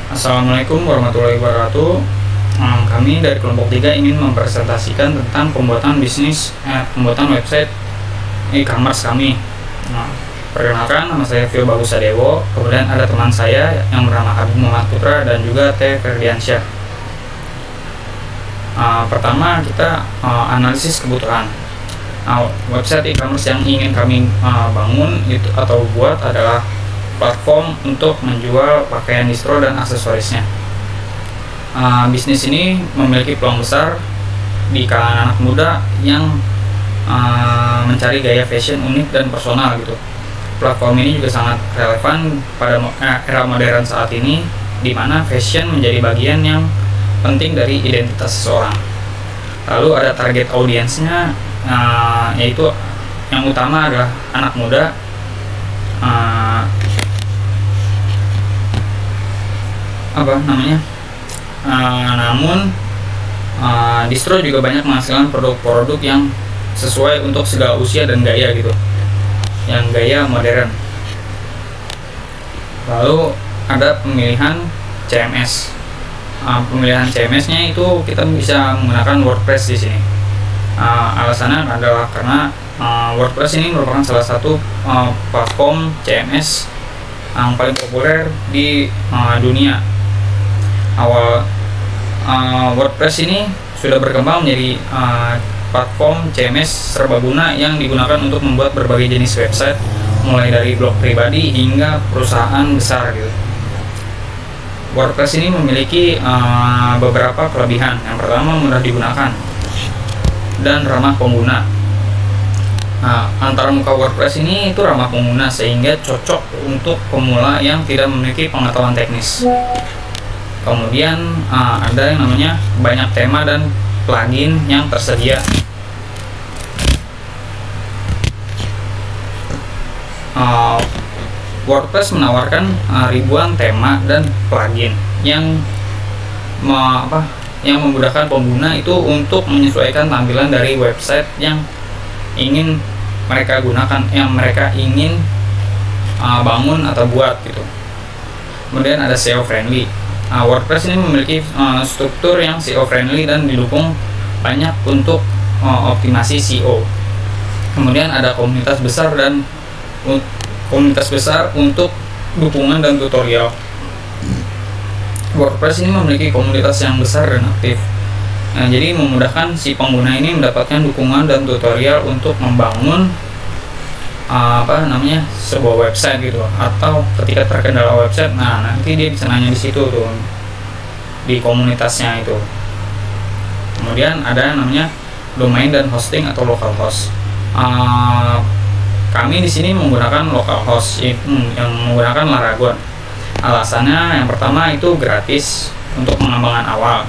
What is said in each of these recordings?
Assalamualaikum warahmatullahi wabarakatuh. Kami dari kelompok 3 ingin mempresentasikan tentang pembuatan website e-commerce kami. Perkenalkan, nama saya Vio Bagus Sadewo. Kemudian ada teman saya yang bernama Habib Muhammad Putra dan juga T. Ferdiansyah. Pertama kita analisis kebutuhan. Website e-commerce yang ingin kami bangun itu atau buat adalah platform untuk menjual pakaian distro dan aksesorisnya. Bisnis ini memiliki peluang besar di kalangan anak muda yang mencari gaya fashion unik dan personal gitu. Platform ini juga sangat relevan pada era modern saat ini, di mana fashion menjadi bagian yang penting dari identitas seseorang. Lalu ada target audiensnya, yaitu yang utama adalah anak muda. Namun distro juga banyak menghasilkan produk-produk yang sesuai untuk segala usia dan gaya gitu, yang gaya modern. Lalu ada pemilihan CMS. Pemilihan CMS-nya itu kita bisa menggunakan WordPress di sini. Alasannya adalah karena WordPress ini merupakan salah satu platform CMS yang paling populer di dunia. WordPress ini sudah berkembang menjadi platform CMS serbaguna yang digunakan untuk membuat berbagai jenis website, mulai dari blog pribadi hingga perusahaan besar gitu. WordPress ini memiliki beberapa kelebihan. Yang pertama, mudah digunakan dan ramah pengguna. Antara muka WordPress ini itu ramah pengguna sehingga cocok untuk pemula yang tidak memiliki pengetahuan teknis. Kemudian ada yang namanya banyak tema dan plugin yang tersedia. WordPress menawarkan ribuan tema dan plugin yang memudahkan pengguna itu untuk menyesuaikan tampilan dari website yang ingin mereka gunakan, yang mereka ingin bangun atau buat gitu. Kemudian ada SEO friendly. WordPress ini memiliki struktur yang SEO friendly dan didukung banyak untuk optimasi SEO. Kemudian ada komunitas besar untuk dukungan dan tutorial. WordPress ini memiliki komunitas yang besar dan aktif. Jadi memudahkan si pengguna ini mendapatkan dukungan dan tutorial untuk membangun sebuah website gitu, atau ketika terkendala website, nanti dia bisa nanya di situ tuh, di komunitasnya itu. Kemudian ada yang namanya domain dan hosting atau localhost. Kami di sini menggunakan localhost yang menggunakan Laragon. Alasannya yang pertama itu gratis untuk pengembangan awal.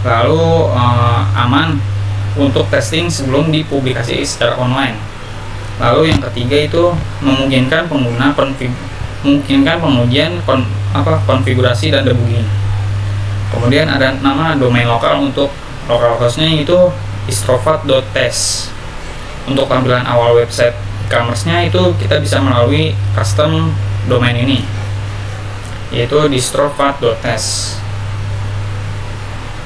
Lalu aman untuk testing sebelum dipublikasi secara online. Lalu yang ketiga itu memungkinkan pengujian konfigurasi dan debugging. Kemudian ada nama domain lokal untuk localhostnya itu istrovat.test. Untuk tampilan awal website e-commerce-nya itu kita bisa melalui custom domain ini, yaitu istrovat.test.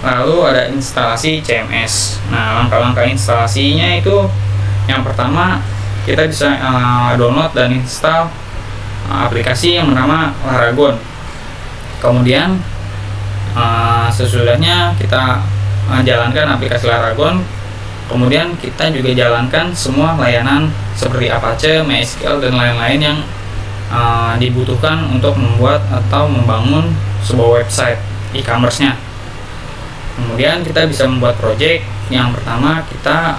Lalu ada instalasi CMS. Langkah-langkah instalasinya itu yang pertama, kita bisa download dan install aplikasi yang bernama Laragon. Kemudian sesudahnya kita jalankan aplikasi Laragon, kemudian kita juga jalankan semua layanan seperti Apache, MySQL dan lain-lain yang dibutuhkan untuk membuat atau membangun sebuah website e-commerce-nya. Kemudian kita bisa membuat project. Yang pertama kita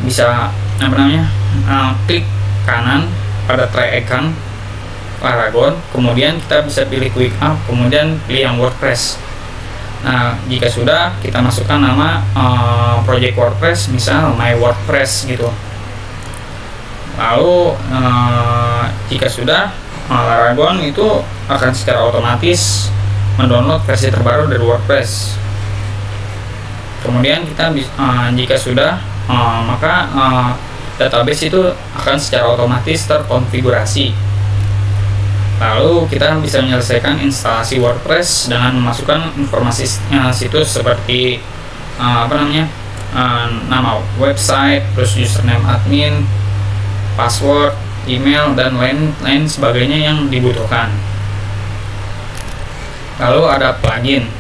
bisa klik kanan pada try icon Laragon, kemudian kita bisa pilih quick up, kemudian pilih yang WordPress. Jika sudah, kita masukkan nama project WordPress, misal My WordPress gitu. Lalu jika sudah, Laragon itu akan secara otomatis mendownload versi terbaru dari WordPress. Kemudian kita jika sudah, maka database itu akan secara otomatis terkonfigurasi. Lalu kita bisa menyelesaikan instalasi WordPress dengan memasukkan informasi situs seperti nama website, terus username admin, password, email, dan lain sebagainya yang dibutuhkan. Lalu ada plugin.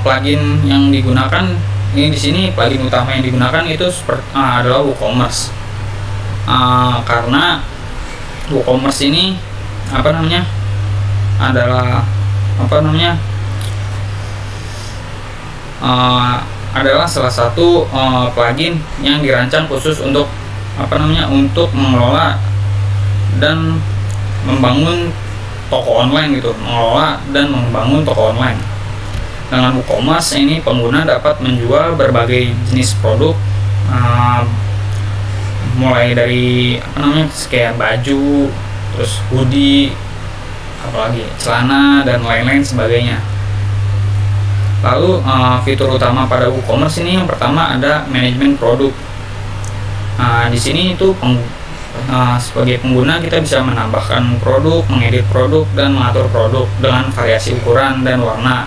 Plugin yang digunakan ini di sini, plugin utama yang digunakan itu adalah WooCommerce. Karena WooCommerce ini adalah salah satu plugin yang dirancang khusus untuk untuk mengelola dan membangun toko online gitu, mengelola dan membangun toko online. Dengan WooCommerce ini pengguna dapat menjual berbagai jenis produk, mulai dari kayak baju, terus hoodie, apalagi celana dan lain-lain sebagainya. Lalu fitur utama pada WooCommerce ini yang pertama ada manajemen produk. Di sini itu sebagai pengguna kita bisa menambahkan produk, mengedit produk, dan mengatur produk dengan variasi ukuran dan warna.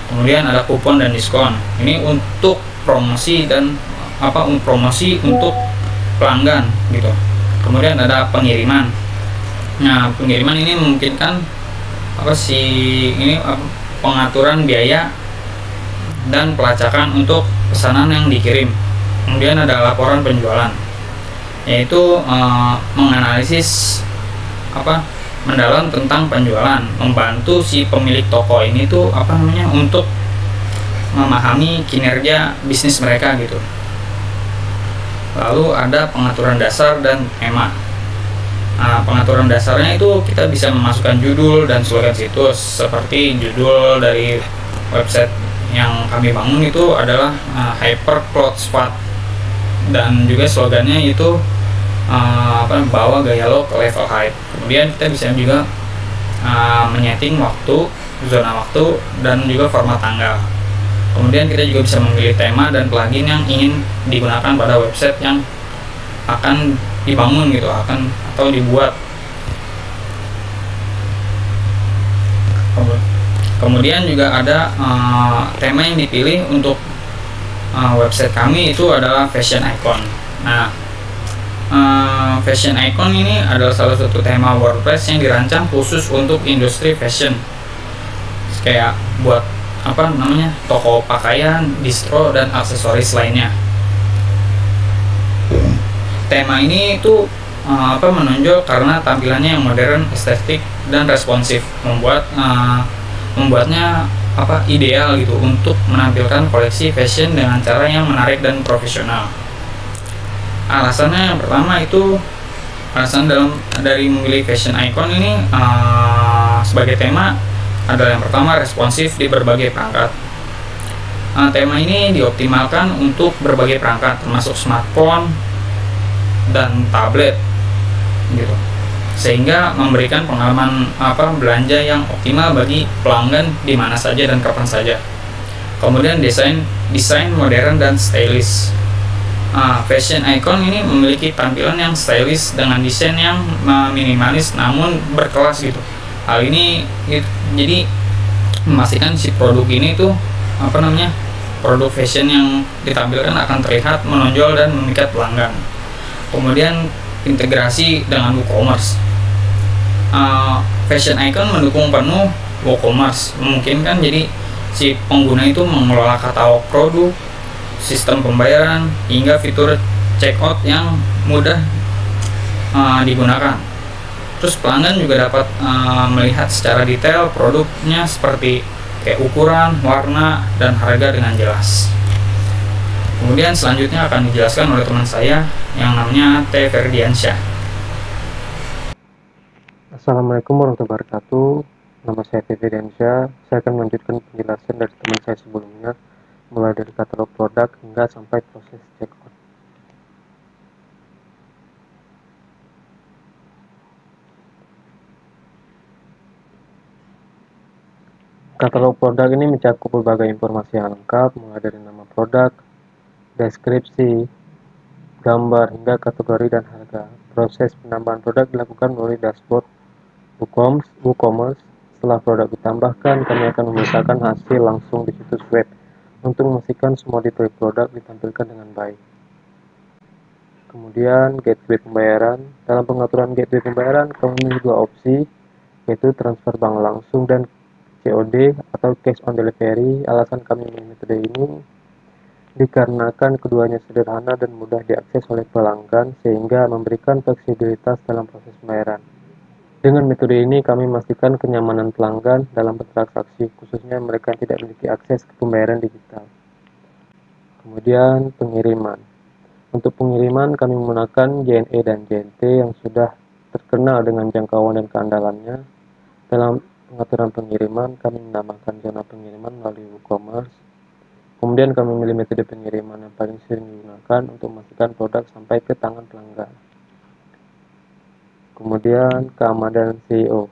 Kemudian ada kupon dan diskon. Ini untuk promosi dan promosi untuk pelanggan gitu. Kemudian ada pengiriman. Nah, pengiriman ini memungkinkan pengaturan biaya dan pelacakan untuk pesanan yang dikirim. Kemudian ada laporan penjualan, yaitu menganalisis mendalam tentang penjualan, membantu si pemilik toko ini tuh untuk memahami kinerja bisnis mereka gitu. Lalu ada pengaturan dasar dan tema. Pengaturan dasarnya itu kita bisa memasukkan judul dan slogan situs, seperti judul dari website yang kami bangun itu adalah Hyper Cloud Spot, dan juga slogannya itu bawa gaya lo ke level high. Kemudian kita bisa juga menyeting waktu, zona waktu, dan juga format tanggal. Kemudian kita juga bisa memilih tema dan plugin yang ingin digunakan pada website yang akan dibangun gitu, atau dibuat. Kemudian juga ada tema yang dipilih untuk website kami itu adalah fashion icon. Nah, fashion icon ini adalah salah satu tema WordPress yang dirancang khusus untuk industri fashion, kayak buat toko pakaian, distro, dan aksesoris lainnya. Tema ini itu menonjol karena tampilannya yang modern, estetik, dan responsif, membuatnya ideal gitu untuk menampilkan koleksi fashion dengan cara yang menarik dan profesional. Alasannya yang pertama itu, alasan dari memilih fashion icon ini sebagai tema adalah yang pertama, responsif di berbagai perangkat. Tema ini dioptimalkan untuk berbagai perangkat termasuk smartphone dan tablet gitu, sehingga memberikan pengalaman belanja yang optimal bagi pelanggan di mana saja dan kapan saja. Kemudian desain modern dan stylish. Fashion icon ini memiliki tampilan yang stylish dengan desain yang minimalis namun berkelas gitu. Hal ini jadi memastikan si produk ini tuh produk fashion yang ditampilkan akan terlihat menonjol dan memikat pelanggan. Kemudian integrasi dengan WooCommerce. Fashion icon mendukung penuh WooCommerce, memungkinkan jadi si pengguna itu mengelola katalog produk, sistem pembayaran, hingga fitur checkout yang mudah digunakan. Terus pelanggan juga dapat melihat secara detail produknya seperti kayak ukuran, warna, dan harga dengan jelas. Kemudian selanjutnya akan dijelaskan oleh teman saya yang namanya T. Ferdiansyah. Assalamualaikum warahmatullahi wabarakatuh. Nama saya T. Ferdiansyah. Saya akan melanjutkan penjelasan dari teman saya sebelumnya, mulai dari katalog produk hingga sampai proses checkout. Katalog produk ini mencakup berbagai informasi yang lengkap, mulai dari nama produk, deskripsi, gambar, hingga kategori dan harga. Proses penambahan produk dilakukan melalui dashboard WooCommerce. Setelah produk ditambahkan, kami akan memisahkan hasil langsung di situs web untuk memastikan semua detail produk ditampilkan dengan baik. Kemudian gateway pembayaran. Dalam pengaturan gateway pembayaran, kami memilih dua opsi, yaitu transfer bank langsung dan COD atau cash on delivery. Alasan kami memilih metode ini dikarenakan keduanya sederhana dan mudah diakses oleh pelanggan sehingga memberikan fleksibilitas dalam proses pembayaran. Dengan metode ini kami memastikan kenyamanan pelanggan dalam bertransaksi, khususnya mereka yang tidak memiliki akses ke pembayaran digital. Kemudian pengiriman. Untuk pengiriman kami menggunakan JNE dan JNT yang sudah terkenal dengan jangkauan dan keandalannya. Dalam pengaturan pengiriman kami menambahkan zona pengiriman melalui WooCommerce. Kemudian kami memilih metode pengiriman yang paling sering digunakan untuk memastikan produk sampai ke tangan pelanggan. Kemudian keamanan SEO.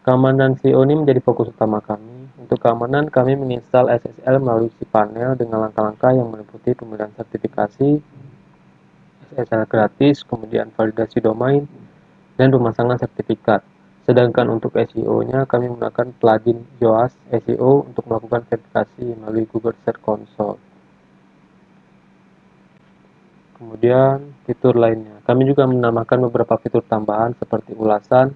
Keamanan SEO ini menjadi fokus utama kami. Untuk keamanan, kami menginstal SSL melalui cPanel dengan langkah-langkah yang meliputi pemilihan sertifikasi, SSL gratis, kemudian validasi domain, dan pemasangan sertifikat. Sedangkan untuk SEO-nya, kami menggunakan plugin Yoast SEO untuk melakukan verifikasi melalui Google Search Console. Kemudian fitur lainnya, kami juga menambahkan beberapa fitur tambahan seperti ulasan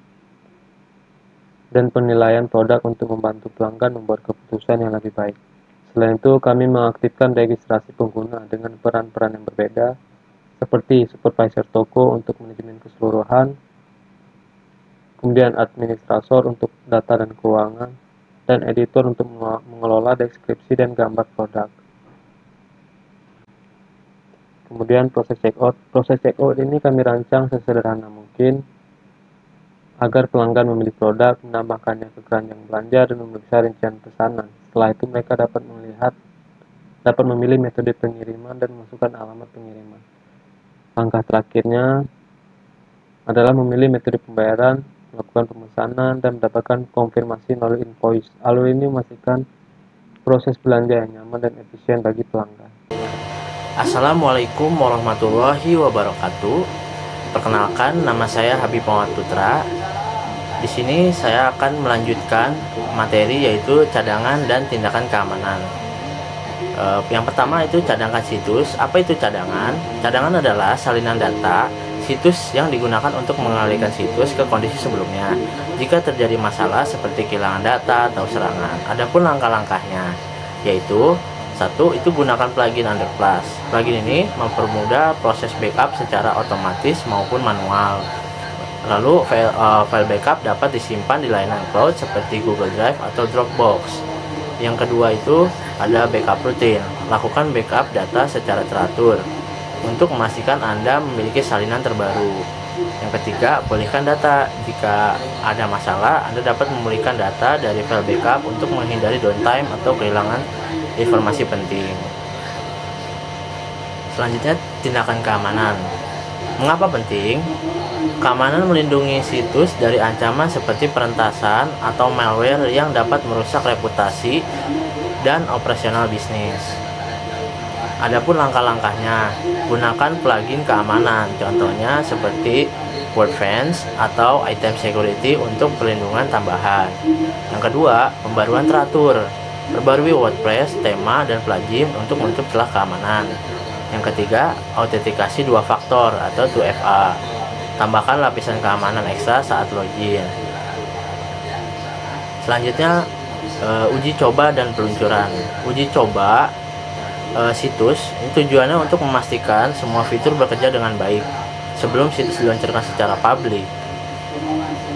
dan penilaian produk untuk membantu pelanggan membuat keputusan yang lebih baik. Selain itu, kami mengaktifkan registrasi pengguna dengan peran-peran yang berbeda, seperti supervisor toko untuk manajemen keseluruhan, kemudian administrator untuk data dan keuangan, dan editor untuk mengelola deskripsi dan gambar produk. Kemudian proses checkout. Proses checkout ini kami rancang sesederhana mungkin agar pelanggan memilih produk, menambahkannya ke keranjang belanja, dan memeriksa rincian pesanan. Setelah itu mereka dapat memilih metode pengiriman dan memasukkan alamat pengiriman. Langkah terakhirnya adalah memilih metode pembayaran, melakukan pemesanan, dan mendapatkan konfirmasi melalui invoice. Alur ini memastikan proses belanja yang nyaman dan efisien bagi pelanggan. Assalamualaikum warahmatullahi wabarakatuh. Perkenalkan, nama saya Habib Muhammad Putra. Di sini saya akan melanjutkan materi yaitu cadangan dan tindakan keamanan. Yang pertama itu cadangkan situs. Apa itu cadangan? Cadangan adalah salinan data situs yang digunakan untuk mengalihkan situs ke kondisi sebelumnya jika terjadi masalah seperti kehilangan data atau serangan. Adapun langkah-langkahnya yaitu: 1. Itu gunakan plugin Underplus. Plugin ini mempermudah proses backup secara otomatis maupun manual. Lalu file backup dapat disimpan di layanan cloud seperti Google Drive atau Dropbox. Yang kedua itu ada backup rutin. Lakukan backup data secara teratur untuk memastikan Anda memiliki salinan terbaru. Yang ketiga, pulihkan data. Jika ada masalah, Anda dapat memulihkan data dari file backup untuk menghindari downtime atau kehilangan informasi penting. Selanjutnya, tindakan keamanan. Mengapa penting? Keamanan melindungi situs dari ancaman seperti peretasan atau malware yang dapat merusak reputasi dan operasional bisnis. Adapun langkah-langkahnya, gunakan plugin keamanan, contohnya seperti WordFence atau Item Security untuk perlindungan tambahan. Yang kedua, pembaruan teratur. Perbarui WordPress, tema, dan plugin untuk menutup celah keamanan. Yang ketiga, autentikasi 2 faktor atau 2FA. Tambahkan lapisan keamanan ekstra saat login. Selanjutnya, uji coba dan peluncuran. Uji coba situs ini tujuannya untuk memastikan semua fitur bekerja dengan baik sebelum situs diluncurkan secara publik.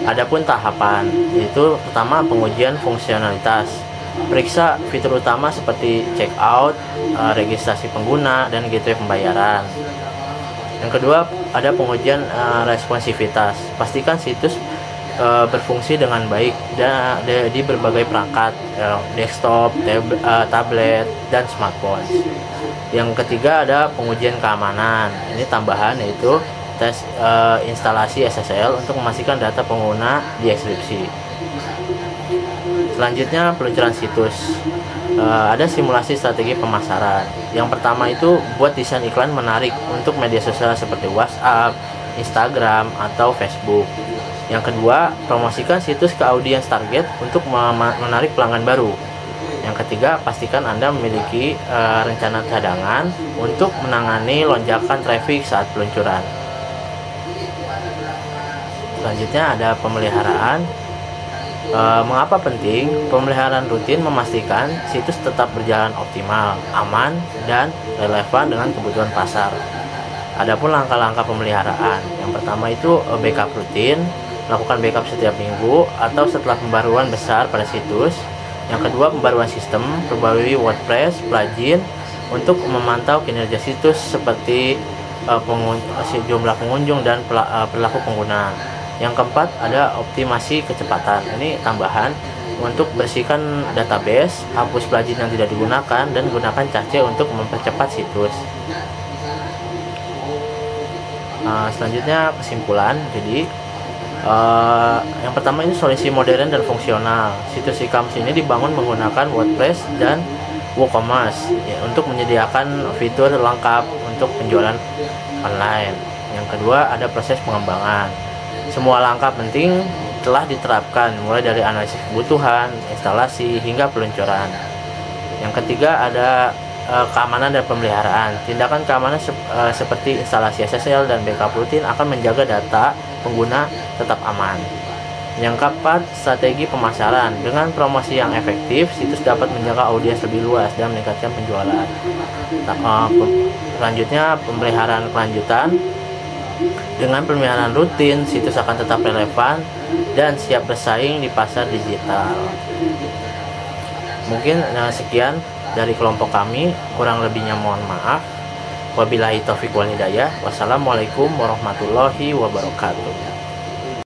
Adapun tahapan, yaitu pertama pengujian fungsionalitas. Periksa fitur utama seperti checkout, registrasi pengguna, dan gateway pembayaran. Yang kedua, ada pengujian responsivitas. Pastikan situs berfungsi dengan baik dan di berbagai perangkat, desktop, tablet, dan smartphone. Yang ketiga, ada pengujian keamanan. Ini tambahan, yaitu tes instalasi SSL untuk memastikan data pengguna dienkripsi. Selanjutnya, peluncuran situs. Ada simulasi strategi pemasaran. Yang pertama itu buat desain iklan menarik untuk media sosial seperti WhatsApp, Instagram, atau Facebook. Yang kedua, promosikan situs ke audiens target untuk menarik pelanggan baru. Yang ketiga, pastikan Anda memiliki rencana cadangan untuk menangani lonjakan traffic saat peluncuran. Selanjutnya ada pemeliharaan. Mengapa penting? Pemeliharaan rutin memastikan situs tetap berjalan optimal, aman, dan relevan dengan kebutuhan pasar. Adapun langkah-langkah pemeliharaan, yang pertama itu backup rutin, melakukan backup setiap minggu atau setelah pembaruan besar pada situs. Yang kedua, pembaruan sistem, perbarui WordPress, plugin untuk memantau kinerja situs seperti jumlah pengunjung dan perilaku pengguna. Yang keempat, ada optimasi kecepatan. Ini tambahan untuk bersihkan database, hapus plugin yang tidak digunakan, dan gunakan cache untuk mempercepat situs. Selanjutnya kesimpulan. Jadi yang pertama ini solusi modern dan fungsional. Situs e-commerce ini dibangun menggunakan WordPress dan WooCommerce untuk menyediakan fitur lengkap untuk penjualan online. Yang kedua, ada proses pengembangan. Semua langkah penting telah diterapkan, mulai dari analisis kebutuhan, instalasi, hingga peluncuran. Yang ketiga, ada keamanan dan pemeliharaan. Tindakan keamanan seperti instalasi SSL dan backup rutin akan menjaga data pengguna tetap aman. Yang keempat, strategi pemasaran. Dengan promosi yang efektif, situs dapat menjaga audiens lebih luas dan meningkatkan penjualan. Selanjutnya, pemeliharaan kelanjutan. Dengan pemeliharaan rutin, situs akan tetap relevan dan siap bersaing di pasar digital. Mungkin sekian dari kelompok kami, kurang lebihnya mohon maaf. Wabillahi taufiq wal hidayah. Wassalamualaikum warahmatullahi wabarakatuh.